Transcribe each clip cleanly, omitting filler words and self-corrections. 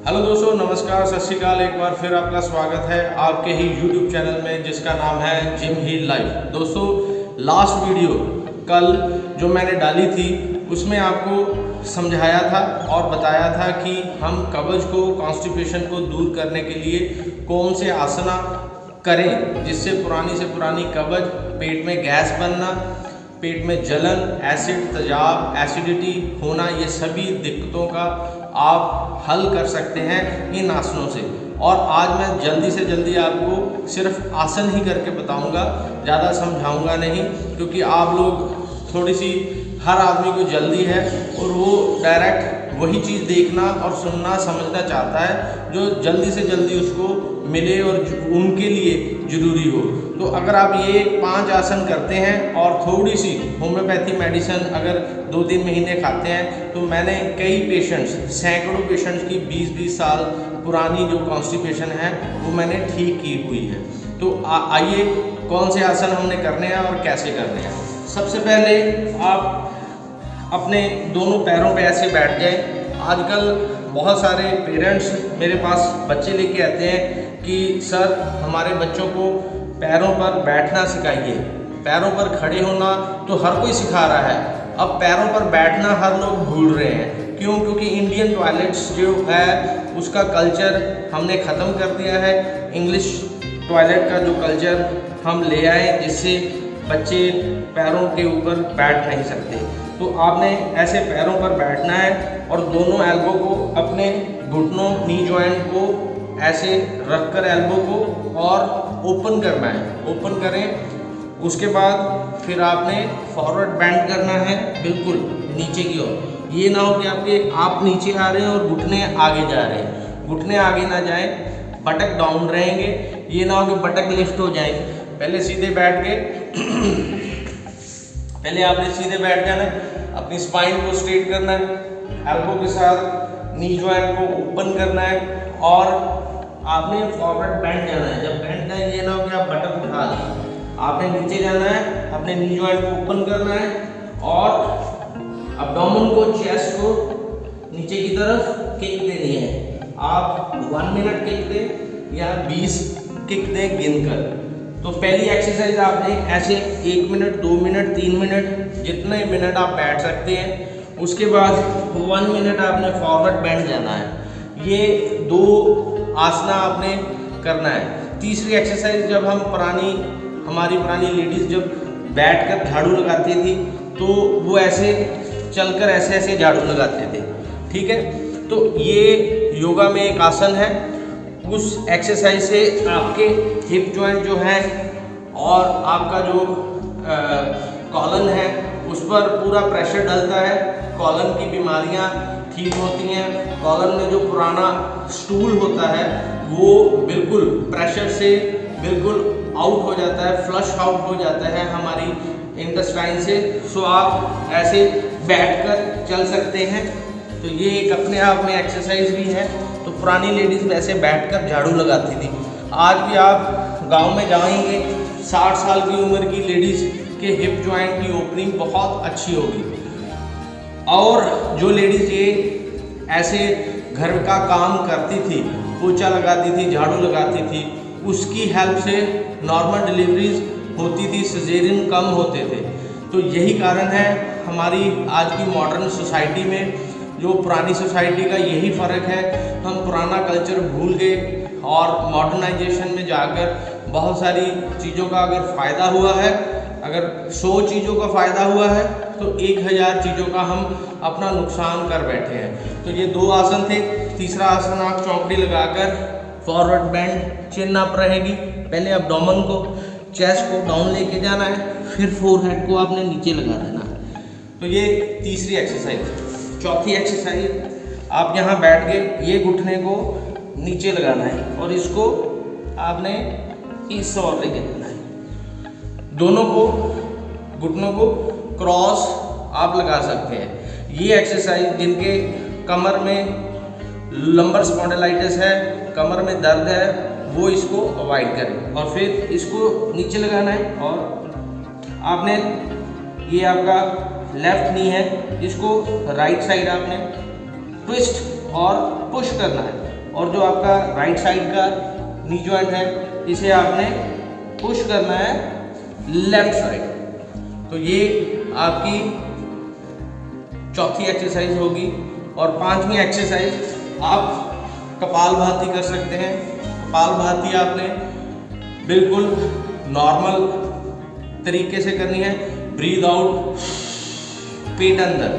Hello दोस्तों, नमस्कार, सत श्री अकाल। एक बार फिर आपका स्वागत है आपके ही YouTube चैनल में जिसका नाम है जिम हील लाइफ। दोस्तों, लास्ट वीडियो कल जो मैंने डाली थी उसमें आपको समझाया था और बताया था कि हम कब्ज को, कॉन्स्टिपेशन को दूर करने के लिए कौन से आसना करें जिससे से पुरानी कब्ज, पेट में गैस बनना, पेट में जलन, एसिड, तेजाब, एसिडिटी होना, ये सभी दिक्कतों का आप हल कर सकते हैं इन आसनों से। और आज मैं जल्दी से जल्दी आपको सिर्फ आसन ही करके बताऊंगा, ज़्यादा समझाऊंगा नहीं, क्योंकि आप लोग थोड़ी सी, हर आदमी को जल्दी है और वो डायरेक्ट वही चीज़ देखना और सुनना, समझना चाहता है जो जल्दी से जल्दी उसको मिले और उनके लिए ज़रूरी हो। तो अगर आप ये 5 आसन करते हैं और थोड़ी सी होम्योपैथी मेडिसिन अगर 2-3 महीने खाते हैं, तो मैंने कई पेशेंट्स, सैकड़ों पेशेंट्स की 20-20 साल पुरानी जो कॉन्स्टिपेशन है वो मैंने ठीक की हुई है। तो आइए कौन से आसन हमने करने हैं और कैसे करने हैं। सबसे पहले आप अपने दोनों पैरों पे ऐसे बैठ जाएं। आजकल बहुत सारे पेरेंट्स मेरे पास बच्चे लेके आते हैं कि सर हमारे बच्चों को पैरों पर बैठना सिखाइए। पैरों पर खड़े होना तो हर कोई सिखा रहा है, अब पैरों पर बैठना हर लोग भूल रहे हैं। क्यों? क्योंकि इंडियन टॉयलेट्स जो है उसका कल्चर हमने ख़त्म कर दिया है। इंग्लिश टॉयलेट का जो कल्चर हम ले आए जिससे बच्चे पैरों के ऊपर बैठ नहीं सकते। तो आपने ऐसे पैरों पर बैठना है और दोनों एल्बो को, अपने घुटनों, नी जॉइंट को ऐसे रखकर एल्बो को और ओपन करना है। ओपन करें, उसके बाद फिर आपने फॉरवर्ड बेंड करना है बिल्कुल नीचे की ओर। ये ना हो कि आप नीचे आ रहे हैं और घुटने आगे जा रहे हैं। घुटने आगे ना जाएं, बटक डाउन रहेंगे। ये ना हो कि बटक लिफ्ट हो जाएंगे। पहले सीधे बैठ के पहले आपने सीधे बैठ जाना है, अपनी स्पाइन को स्ट्रेट करना है, एल्बो के साथ नी जॉइंट को ओपन करना है और आपने फॉरवर्ड बेंड जाना है। जब बेंड जाए ये ना हो कि आप बटन उठा लें, आपने नीचे जाना है, अपने नी जॉइंट को ओपन करना है और अब्डोमेन को, चेस्ट को नीचे की तरफ किक देनी है। आप 1 मिनट किक दें या 20 किक दें गिनकर। तो पहली एक्सरसाइज आपने ऐसे 1 मिनट, 2 मिनट, 3 मिनट, जितने मिनट आप बैठ सकते हैं। उसके बाद 1 मिनट आपने फॉरवर्ड बेंड जाना है। ये 2 आसना आपने करना है। तीसरी एक्सरसाइज, जब हमारी पुरानी लेडीज़ जब बैठकर झाड़ू लगाती थी तो वो ऐसे चलकर ऐसे ऐसे झाड़ू लगाते थे, ठीक है। तो ये योगा में एक आसन है। उस एक्सरसाइज से आपके हिप जॉइंट जो है और आपका जो कॉलन है उस पर पूरा प्रेशर डलता है। कॉलन की बीमारियां ठीक होती हैं। कॉलन में जो पुराना स्टूल होता है वो बिल्कुल प्रेशर से बिल्कुल आउट हो जाता है, फ्लश आउट हो जाता है हमारी इंटेस्टाइन से। सो आप ऐसे बैठकर चल सकते हैं। तो ये एक अपने आप में एक्सरसाइज भी है। तो पुरानी लेडीज़ वैसे बैठकर झाड़ू लगाती थी। आज भी आप गांव में जाएंगे, 60 साल की उम्र की लेडीज़ के हिप जॉइंट की ओपनिंग बहुत अच्छी होगी। और जो लेडीज़ ये ऐसे घर का काम करती थी, पोछा लगाती थी, झाड़ू लगाती थी, उसकी हेल्प से नॉर्मल डिलीवरीज होती थी, सिजेरियन कम होते थे। तो यही कारण है हमारी आज की मॉडर्न सोसाइटी में, जो पुरानी सोसाइटी का यही फ़र्क है। हम पुराना कल्चर भूल गए और मॉडर्नाइजेशन में जाकर बहुत सारी चीज़ों का अगर फ़ायदा हुआ है, अगर 100 चीज़ों का फ़ायदा हुआ है तो 1000 चीज़ों का हम अपना नुकसान कर बैठे हैं। तो ये 2 आसन थे। तीसरा आसन, आप चौकड़ी लगाकर फॉरवर्ड बेंड, चिन अप रहेगी। पहले अब्डोमेन को, चेस्ट को डाउन लेके जाना है, फिर फोरहेड को आपने नीचे लगा देना है। तो ये तीसरी एक्सरसाइज। चौथी एक्सरसाइज, आप यहाँ बैठ के ये घुटने को नीचे लगाना है और इसको आपने इस ओर लेके देना है। दोनों को, घुटनों को क्रॉस आप लगा सकते हैं। ये एक्सरसाइज जिनके कमर में लंबर स्पॉन्डिलाइटिस है, कमर में दर्द है, वो इसको अवॉइड करें। और फिर इसको नीचे लगाना है और आपने, ये आपका लेफ्ट नी है, इसको राइट साइड आपने ट्विस्ट और पुश करना है। और जो आपका राइट साइड का नी जॉइंट है इसे आपने पुश करना है लेफ्ट साइड। तो ये आपकी चौथी एक्सरसाइज होगी। और पांचवी एक्सरसाइज आप कपालभाति कर सकते हैं। कपालभाति आपने बिल्कुल नॉर्मल तरीके से करनी है। ब्रीद आउट, पेट अंदर,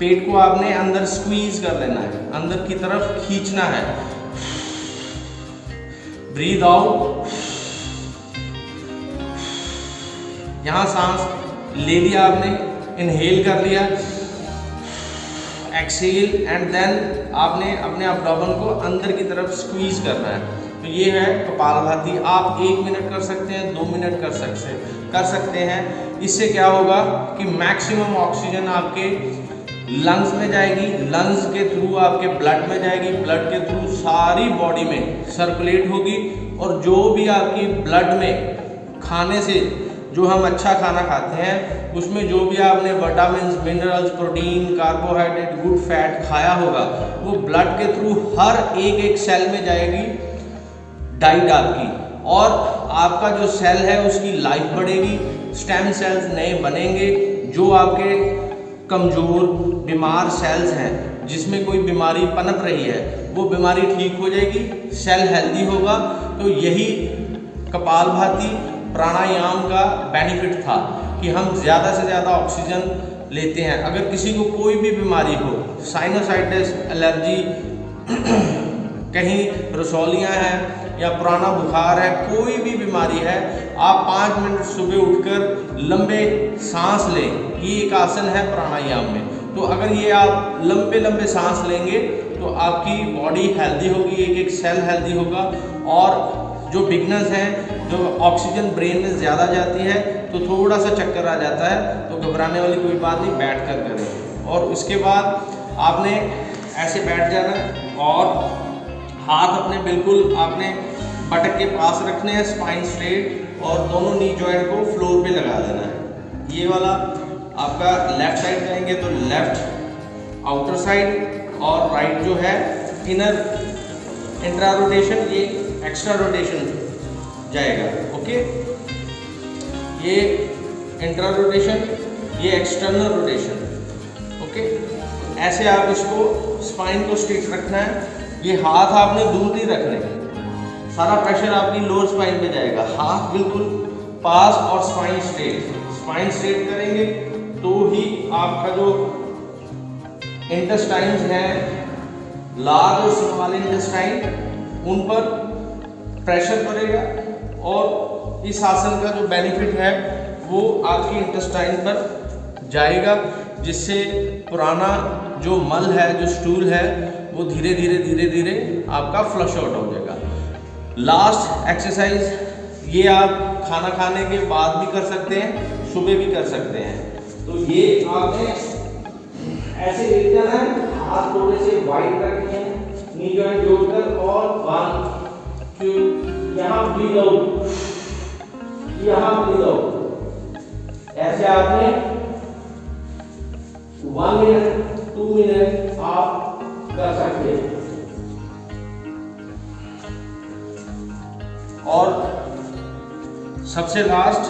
पेट को आपने अंदर स्क्वीज कर लेना है, अंदर की तरफ खींचना है। ब्रीद आउट, यहां सांस ले लिया आपने, इनहेल कर लिया, एक्सहेल एंड देन आपने अपने एब्डोमेन को अंदर की तरफ स्क्वीज करना है। तो ये है कपालभाति। आप 1 मिनट कर सकते हैं, 2 मिनट कर सकते हैं। इससे क्या होगा कि मैक्सिमम ऑक्सीजन आपके लंग्स में जाएगी, लंग्स के थ्रू आपके ब्लड में जाएगी, ब्लड के थ्रू सारी बॉडी में सर्कुलेट होगी। और जो भी आपकी ब्लड में खाने से, जो हम अच्छा खाना खाते हैं उसमें जो भी आपने vitamins, minerals, protein, carbohydrate, good fat खाया होगा वो ब्लड के थ्रू हर एक सेल में जाएगी डाइट आपकी। और आपका जो सेल है उसकी लाइफ बढ़ेगी, स्टेम सेल्स नए बनेंगे। जो आपके कमज़ोर बीमार सेल्स हैं जिसमें कोई बीमारी पनप रही है वो बीमारी ठीक हो जाएगी, सेल हेल्दी होगा। तो यही कपालभाति प्राणायाम का बेनिफिट था कि हम ज़्यादा से ज़्यादा ऑक्सीजन लेते हैं। अगर किसी को कोई भी बीमारी हो, साइनोसाइटिस, एलर्जी, कहीं रसौलियाँ हैं या पुराना बुखार है, कोई भी बीमारी है, आप 5 मिनट सुबह उठकर लंबे सांस लें। ये एक आसन है प्राणायाम में। तो अगर ये आप लंबे लंबे सांस लेंगे तो आपकी बॉडी हेल्दी होगी, एक सेल हेल्दी होगा। और जो बिगनर्स हैं, जो ऑक्सीजन ब्रेन में ज़्यादा जाती है तो थोड़ा सा चक्कर आ जाता है, तो घबराने वाली कोई बात नहीं, बैठ कर करें। और उसके बाद आपने ऐसे बैठ जाना है और हाथ अपने बिल्कुल आपने बटक के पास रखने हैं, स्पाइन स्ट्रेट, और दोनों नी जॉइंट को फ्लोर पे लगा देना है। ये वाला आपका लेफ्ट साइड जाएंगे तो लेफ्ट आउटर साइड, और राइट जो है इनर इंट्रा रोटेशन, ये एक्स्ट्रा रोटेशन जाएगा। ओके, ये इंट्रा रोटेशन, ये एक्सटर्नल रोटेशन। ओके, ऐसे आप इसको स्पाइन को स्ट्रेट रखना है। ये हाथ आपने दूर नहीं रखने, सारा प्रेशर आपकी लोअर स्पाइन पे जाएगा। हाथ बिल्कुल पास और स्पाइन स्ट्रेट करेंगे तो ही आपका जो इंटेस्टाइन्स हैं, लार्ज और स्मॉल इंटेस्टाइन, उन पर प्रेशर पड़ेगा। और इस आसन का जो बेनिफिट है वो आपकी इंटेस्टाइन पर जाएगा, जिससे पुराना जो मल है, जो स्टूल है, वो धीरे धीरे आपका फ्लश आउट हो जाएगा। लास्ट एक्सरसाइज ये आप खाना खाने के बाद भी कर सकते हैं, सुबह भी कर सकते हैं। तो ये आपने ऐसे लेट जाना है, हाथ थोड़े से वाइड रखने हैं, नी जॉइंट जोड़कर, और 1 2 यहाँ ब्रीद आउट, यहाँ ब्रीद आउट। ऐसे आपने 1 मिनट 2 मिनट आप कर सकते हैं। और सबसे लास्ट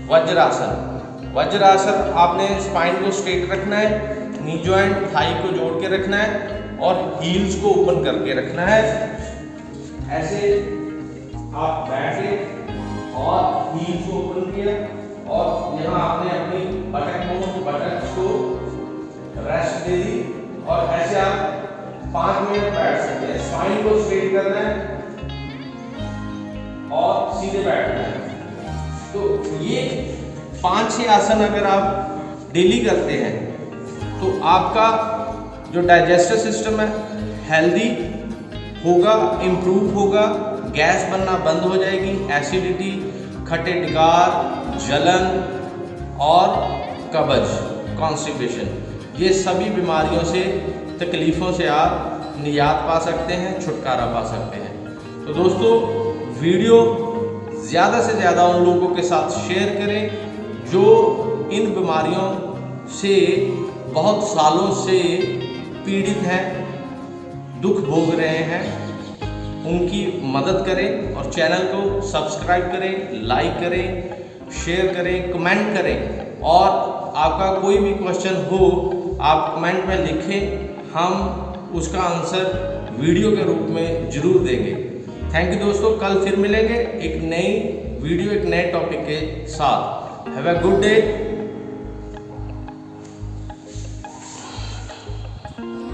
वज्रासन। वज्रासन आपने स्पाइन को स्ट्रेट रखना है, नी जॉइंट थाई को जोड़ के रखना है, और हील्स को ओपन करके रखना है। ऐसे आप बैठे और हील्स को ओपन किया, और यहाँ आपने अपनी बटन को रेस्ट दे दी, और ऐसे आप 5 मिनट बैठ सकते हैं। स्पाइन को स्ट्रेट करना है और सीधे बैठना है। तो ये 5-6 आसन अगर आप डेली करते हैं तो आपका जो डाइजेस्टिव सिस्टम है हेल्दी होगा, इम्प्रूव होगा, गैस बनना बंद हो जाएगी, एसिडिटी, खट्टे टिकार, जलन और कब्ज, कॉन्स्टिपेशन, ये सभी बीमारियों से, तकलीफ़ों से आप निजात पा सकते हैं, छुटकारा पा सकते हैं। तो दोस्तों, वीडियो ज़्यादा से ज़्यादा उन लोगों के साथ शेयर करें जो इन बीमारियों से बहुत सालों से पीड़ित हैं, दुख भोग रहे हैं उनकी मदद करें और चैनल को सब्सक्राइब करें, लाइक करें, शेयर करें, कमेंट करें और आपका कोई भी क्वेश्चन हो आप कमेंट में लिखें, हम उसका आंसर वीडियो के रूप में जरूर देंगे। थैंक यू दोस्तों, कल फिर मिलेंगे एक नई वीडियो एक नए टॉपिक के साथ। Have a good day.